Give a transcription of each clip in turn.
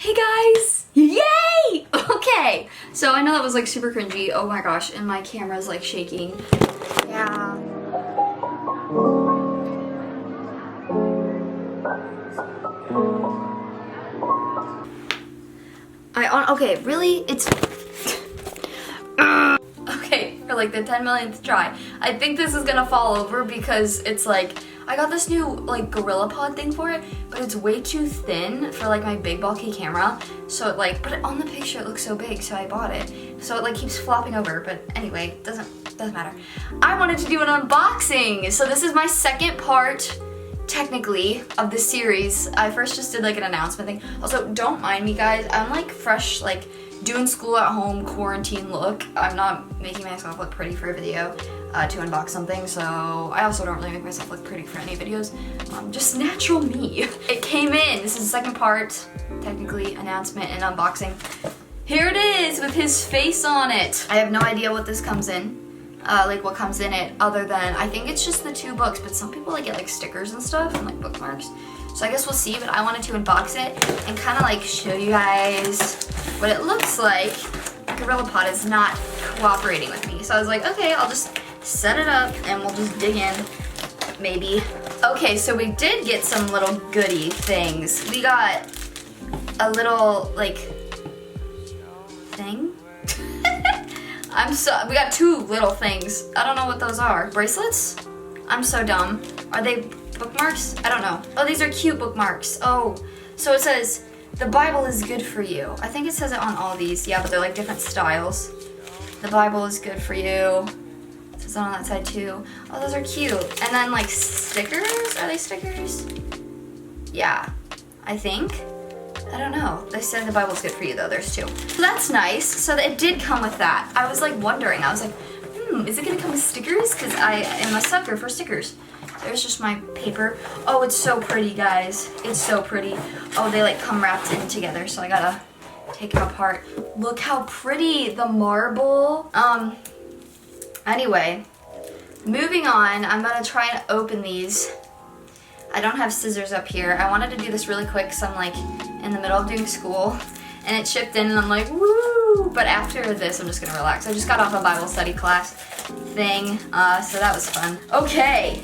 Hey guys! Yay! Okay, so I know that was like super cringy. Oh my gosh, and my camera's like shaking. Yeah. Okay, really? It's okay, for like the 10 millionth try. I think this is gonna fall over because it's like I got this new like Gorilla Pod thing for it, but it's way too thin for like my big bulky camera. So it like, but on the picture it looks so big, so I bought it. So it like keeps flopping over, but anyway, doesn't matter. I wanted to do an unboxing. So this is my second part, technically, of the series. I first just did like an announcement thing. Also, don't mind me guys, I'm like fresh, like doing school at home quarantine look. I'm not making myself look pretty for a video to unbox something, so I also don't really make myself look pretty for any videos. Just natural me. It came in. This is the second part, technically, announcement and unboxing. Here it is with his face on it. I have no idea what this comes in, like what comes in it, other than I think it's just the 2 books, but some people like get like stickers and stuff and like bookmarks. So I guess we'll see, but I wanted to unbox it and kind of like show you guys what it looks like. Gorilla Pod is not cooperating with me, so I was like, okay, I'll just set it up and we'll just dig in, maybe. Okay, so we did get some little goodie things. We got a little like thing. We got 2 little things. I don't know what those are. Bracelets? I'm so dumb. Are they bookmarks? I don't know. Oh, these are cute bookmarks. Oh, so it says, the Bible is good for you. I think it says it on all these. Yeah, but they're like different styles. The Bible is good for you. It says it on that side too. Oh, those are cute. And then like stickers? Are they stickers? Yeah, I think. I don't know. They said the Bible's good for you though. There's 2. So that's nice. So it did come with that. I was like wondering. I was like, is it gonna come with stickers? Because I am a sucker for stickers. There's just my paper. Oh, it's so pretty, guys. It's so pretty. Oh, they like come wrapped in together, so I gotta take them apart. Look how pretty, the marble. Anyway, moving on, I'm gonna try and open these. I don't have scissors up here. I wanted to do this really quick because I'm like in the middle of doing school and it shipped in and I'm like, woo! But after this, I'm just gonna relax. I just got off a Bible study class thing, so that was fun. Okay,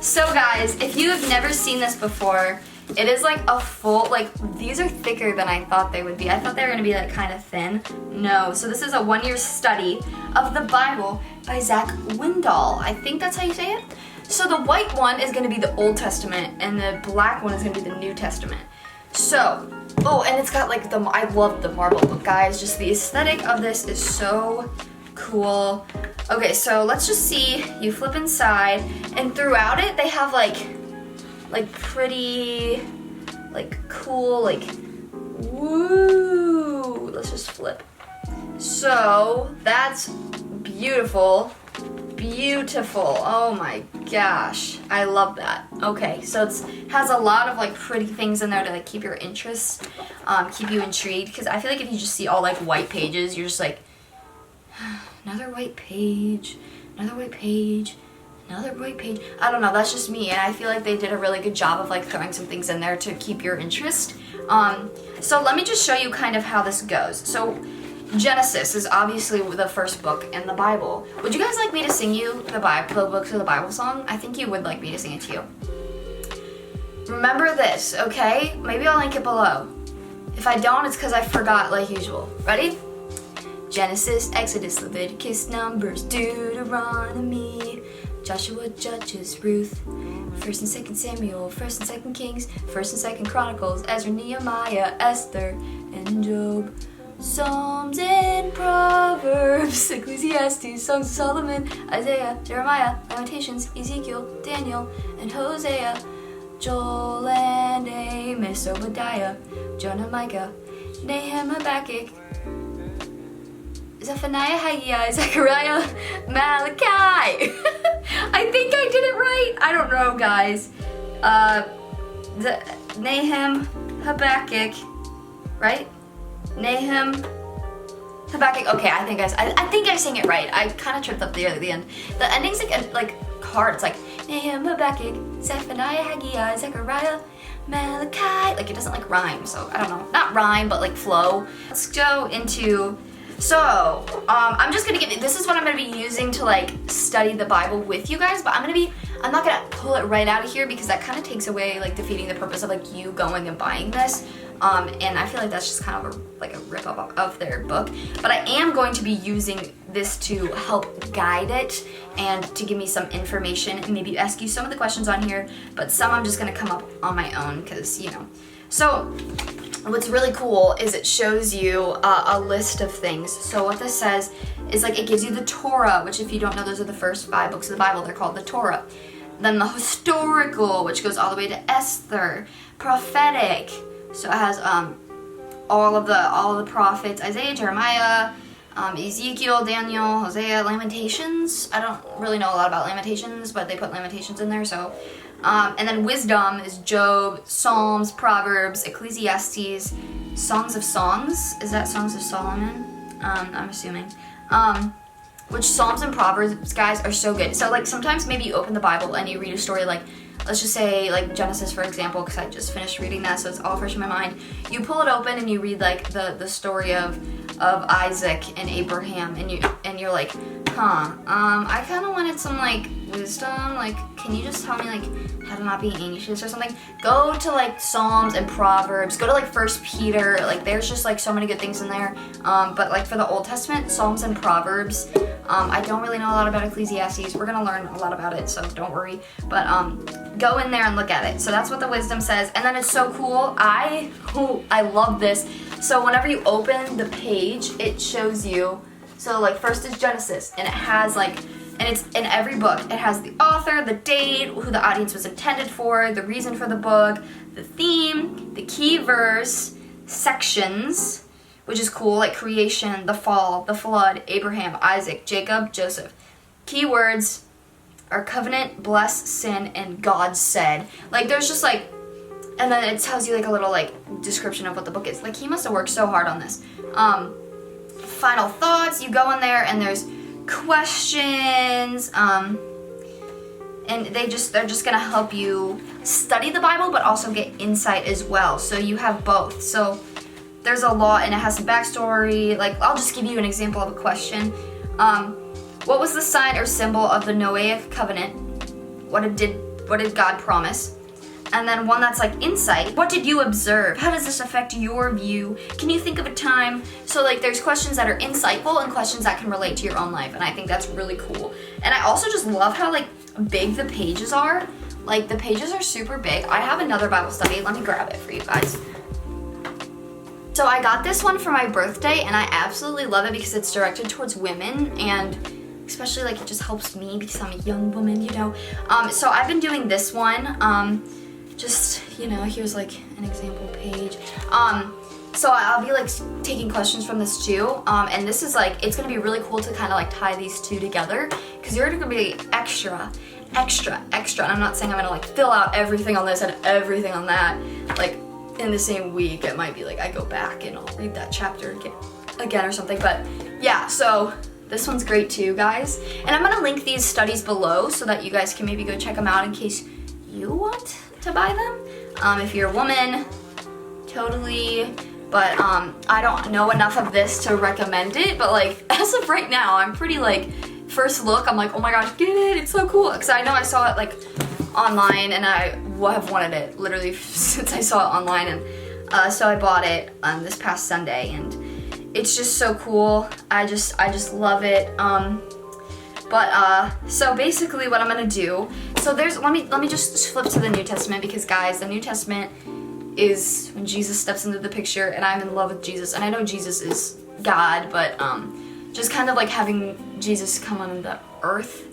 so guys, if you have never seen this before, it is like a full, like these are thicker than I thought they would be. I thought they were gonna be like kind of thin. No, so this is a 1-year study of the Bible by Zach Windahl. I think that's how you say it. So the white one is gonna be the Old Testament and the black one is gonna be the New Testament. So, oh, and it's got like I love the marble look, guys. Just the aesthetic of this is so cool. Okay, so let's just see. You flip inside, and throughout it, they have like pretty, like cool, like, woo. Let's just flip. So that's beautiful. Beautiful. Oh my gosh. I love that. Okay, so it has a lot of like pretty things in there to like keep your interest, keep you intrigued, because I feel like if you just see all like white pages, you're just like, another white page, another white page, another white page. I don't know, that's just me, and I feel like they did a really good job of like throwing some things in there to keep your interest. So let me just show you kind of how this goes. So Genesis is obviously the first book in the Bible. Would you guys like me to sing you the books of the Bible song? I think you would like me to sing it to you. Remember this, okay? Maybe I'll link it below. If I don't, it's because I forgot like usual. Ready? Genesis, Exodus, Leviticus, Numbers, Deuteronomy, Joshua, Judges, Ruth, 1st and 2nd Samuel, 1st and 2nd Kings, 1st and 2nd Chronicles, Ezra, Nehemiah, Esther, and Job. Psalms and Proverbs, Ecclesiastes, Songs of Solomon, Isaiah, Jeremiah, Lamentations, Ezekiel, Daniel, and Hosea, Joel and Amos, Obadiah, Jonah, Micah, Nahum, Habakkuk, Zephaniah, Haggai, Zechariah, Malachi. I think I did it right. I don't know, guys. Nahum, Habakkuk, right? Nahum, Habakkuk. Okay, I think I sang it right. I kind of tripped up there at the end. The ending's like hard. It's like Nahum, Habakkuk, Zephaniah, Haggai, Zechariah, Malachi. Like, it doesn't like rhyme, so I don't know. Not rhyme, but like flow. Let's go into, so I'm just gonna give you, this is what I'm gonna be using to like study the Bible with you guys, but I'm not gonna pull it right out of here because that kind of takes away like defeating the purpose of like you going and buying this. And I feel like that's just kind of a rip up of their book. But I am going to be using this to help guide it and to give me some information and maybe ask you some of the questions on here, but some I'm just gonna come up on my own because, you know. So what's really cool is it shows you a list of things. So what this says is like it gives you the Torah, which if you don't know, those are the first 5 books of the Bible. They're called the Torah. Then the historical, which goes all the way to Esther. Prophetic. So it has all of the prophets: Isaiah, Jeremiah, Ezekiel, Daniel, Hosea, Lamentations. I don't really know a lot about Lamentations, but they put Lamentations in there. So, and then wisdom is Job, Psalms, Proverbs, Ecclesiastes, Songs of Songs. Is that Songs of Solomon? I'm assuming. Which Psalms and Proverbs, guys, are so good. So like sometimes maybe you open the Bible and you read a story like, let's just say like Genesis, for example, because I just finished reading that, so it's all fresh in my mind. You pull it open and you read like the story of Isaac and Abraham, and you're like, I kind of wanted some like wisdom. Like, can you just tell me like how to not be anxious or something? Go to like Psalms and Proverbs. Go to like 1 Peter. Like, there's just like so many good things in there. But like for the Old Testament, Psalms and Proverbs. I don't really know a lot about Ecclesiastes. We're gonna learn a lot about it, so don't worry. But go in there and look at it. So that's what the wisdom says, and then it's so cool. I love this. So whenever you open the page, it shows you. So like first is Genesis, and it has like, and it's in every book. It has the author, the date, who the audience was intended for, the reason for the book, the theme, the key verse, sections, which is cool, like creation, the fall, the flood, Abraham, Isaac, Jacob, Joseph. Keywords are covenant, bless, sin, and God said. Like there's just like, and then it tells you like a little like description of what the book is. Like he must have worked so hard on this. Final thoughts, you go in there and there's questions, and they're just gonna help you study the Bible but also get insight as well. So you have both. So there's a lot, and it has some backstory. Like, I'll just give you an example of a question. What was the sign or symbol of the Noahic covenant? What did God promise? And then one that's like insight. What did you observe? How does this affect your view? Can you think of a time? So like there's questions that are insightful and questions that can relate to your own life, and I think that's really cool. And I also just love how like big the pages are. Like the pages are super big. I have another Bible study. Let me grab it for you guys. So I got this one for my birthday, and I absolutely love it because it's directed towards women, and especially like it just helps me because I'm a young woman, you know. So I've been doing this one. Just, you know, here's like an example page. So I'll be like taking questions from this too. And this is like, it's gonna be really cool to kind of like tie these two together because you're gonna be extra. And I'm not saying I'm gonna like fill out everything on this and everything on that. Like in the same week, it might be like I go back and I'll read that chapter again or something. But yeah, so this one's great too, guys. And I'm gonna link these studies below so that you guys can maybe go check them out in case you want to buy them. If you're a woman, totally. But I don't know enough of this to recommend it. But like as of right now, I'm pretty like, first look, I'm like, oh my gosh, get it, it's so cool. Because I know I saw it like online, and I have wanted it literally since I saw it online. And so I bought it this past Sunday, and it's just so cool. I just love it. So basically what I'm gonna do, so let me just flip to the New Testament, because guys, the New Testament is when Jesus steps into the picture, and I'm in love with Jesus, and I know Jesus is God, but just kind of like having Jesus come on the earth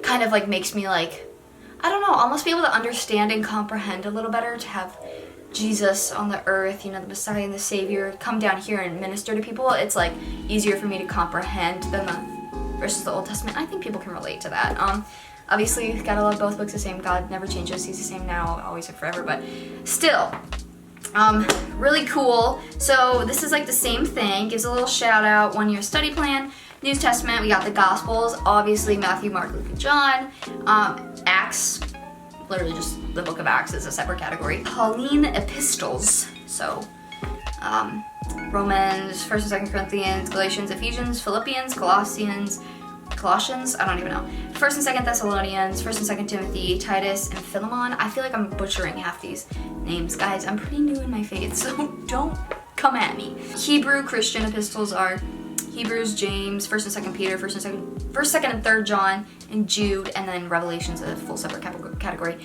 kind of like makes me like, I don't know, almost be able to understand and comprehend a little better, to have Jesus on the earth, you know, the Messiah and the Savior, come down here and minister to people. It's like easier for me to comprehend than versus the Old Testament. I think people can relate to that. Obviously, gotta love both books the same. God never changes. He's the same now, always, and forever. But still, really cool. So this is like the same thing. Gives a little shout out. 1 year study plan. New Testament. We got the Gospels. Obviously, Matthew, Mark, Luke, and John. Acts. literally just the book of Acts is a separate category. Pauline epistles, so Romans, 1st and 2nd Corinthians, Galatians, Ephesians, Philippians, Colossians, I don't even know. 1st and 2nd Thessalonians, 1st and 2nd Timothy, Titus, and Philemon. I feel like I'm butchering half these names. Guys, I'm pretty new in my faith, so don't come at me. Hebrew Christian epistles are Hebrews, James, 1st and 2nd Peter, 1st, 2nd, and 3rd John, and Jude, and then Revelation's a full separate category.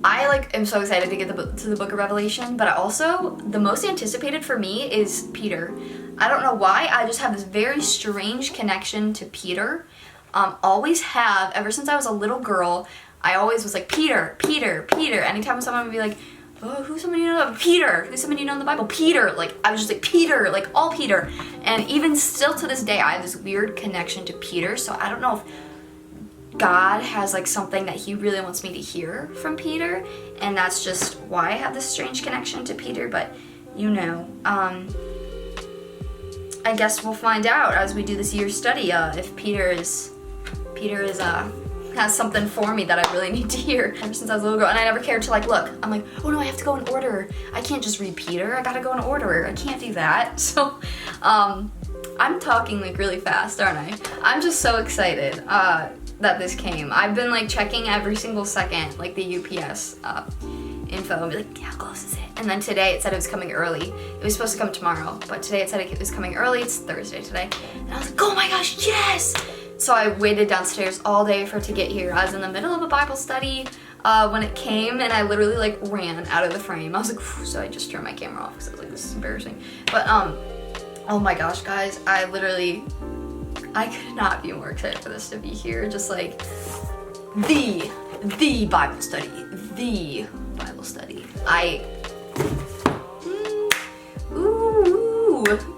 I am so excited to get to the book of Revelation, but also the most anticipated for me is Peter. I don't know why, I just have this very strange connection to Peter. Always have, ever since I was a little girl, I always was like, Peter, Peter, Peter. Anytime someone would be like, oh, who's somebody you know? Peter. Who's somebody you know in the Bible? Peter. I was just like, Peter, all Peter. And even still to this day, I have this weird connection to Peter, so I don't know if God has something that he really wants me to hear from Peter, and that's just why I have this strange connection to Peter, but I guess we'll find out as we do this year's study if Peter has something for me that I really need to hear. Ever since I was a little girl, and I never cared to look. I'm like, oh no, I have to go in order. I can't just read Peter. I gotta go in order. I can't do that. So, I'm talking really fast, aren't I? I'm just so excited that this came. I've been checking every single second, the UPS info, and be like, how close is it? And then today it said it was coming early. It was supposed to come tomorrow, but today it said it was coming early. It's Thursday today. And I was like, oh my gosh, yes! So I waited downstairs all day for it to get here. I was in the middle of a Bible study when it came, and I literally ran out of the frame. I was like, phew, so I just turned my camera off because I was like, this is embarrassing. But oh my gosh, guys, I could not be more excited for this to be here. Just the Bible study, the Bible study.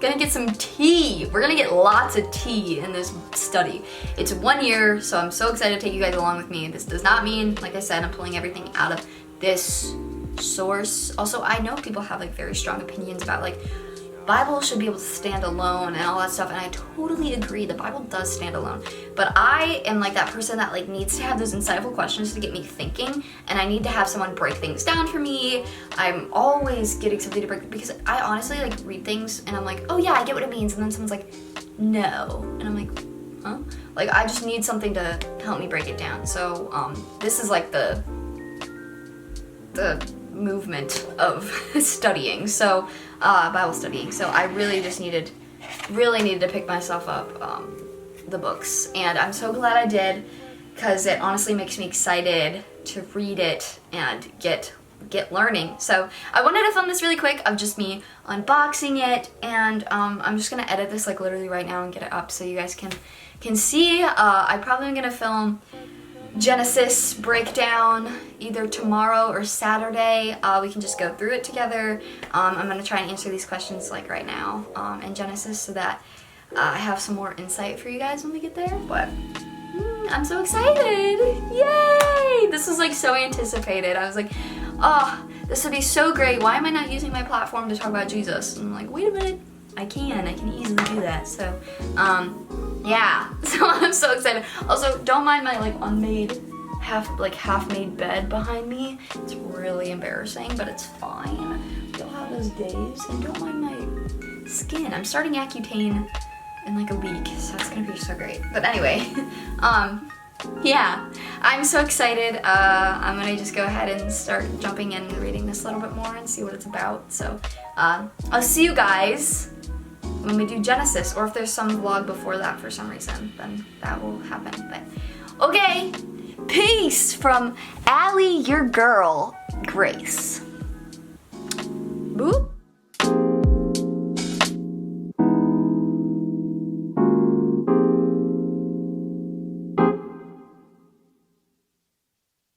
Gonna get some tea. We're gonna get lots of tea in this study. It's 1 year, so I'm so excited to take you guys along with me. This does not mean, like I said, I'm pulling everything out of this source. Also, I know people have very strong opinions about Bible should be able to stand alone and all that stuff, and I totally agree. The Bible does stand alone, but I am that person that needs to have those insightful questions to get me thinking, and I need to have someone break things down for me. I'm always getting something to break, because I honestly read things and I'm like, oh yeah, I get what it means, and then someone's like, no, and I'm like, huh? I just need something to help me break it down. So this is the movement of studying, so Bible studying. So I really just needed to pick myself up the books, and I'm so glad I did, because it honestly makes me excited to read it and get learning. So I wanted to film this really quick of just me unboxing it, and I'm just gonna edit this literally right now and get it up so you guys can see. I probably am gonna film Genesis breakdown either tomorrow or Saturday. We can just go through it together. I'm gonna try and answer these questions right now in Genesis, so that I have some more insight for you guys when we get there. But I'm so excited! Yay! This was so anticipated. I was like, oh, this would be so great. Why am I not using my platform to talk about Jesus? And I'm like, wait a minute, I can easily do that. So yeah, so I'm so excited. Also, don't mind my unmade half-made bed behind me. It's really embarrassing, but it's fine. You'll have those days. And don't mind my skin. I'm starting Accutane in a week, so it's gonna be so great. But anyway, yeah, I'm so excited. I'm gonna just go ahead and start jumping in and reading this a little bit more and see what it's about. So I'll see you guys when we do Genesis, or if there's some vlog before that for some reason, then that will happen. But okay, peace from Allie, your girl, Grace.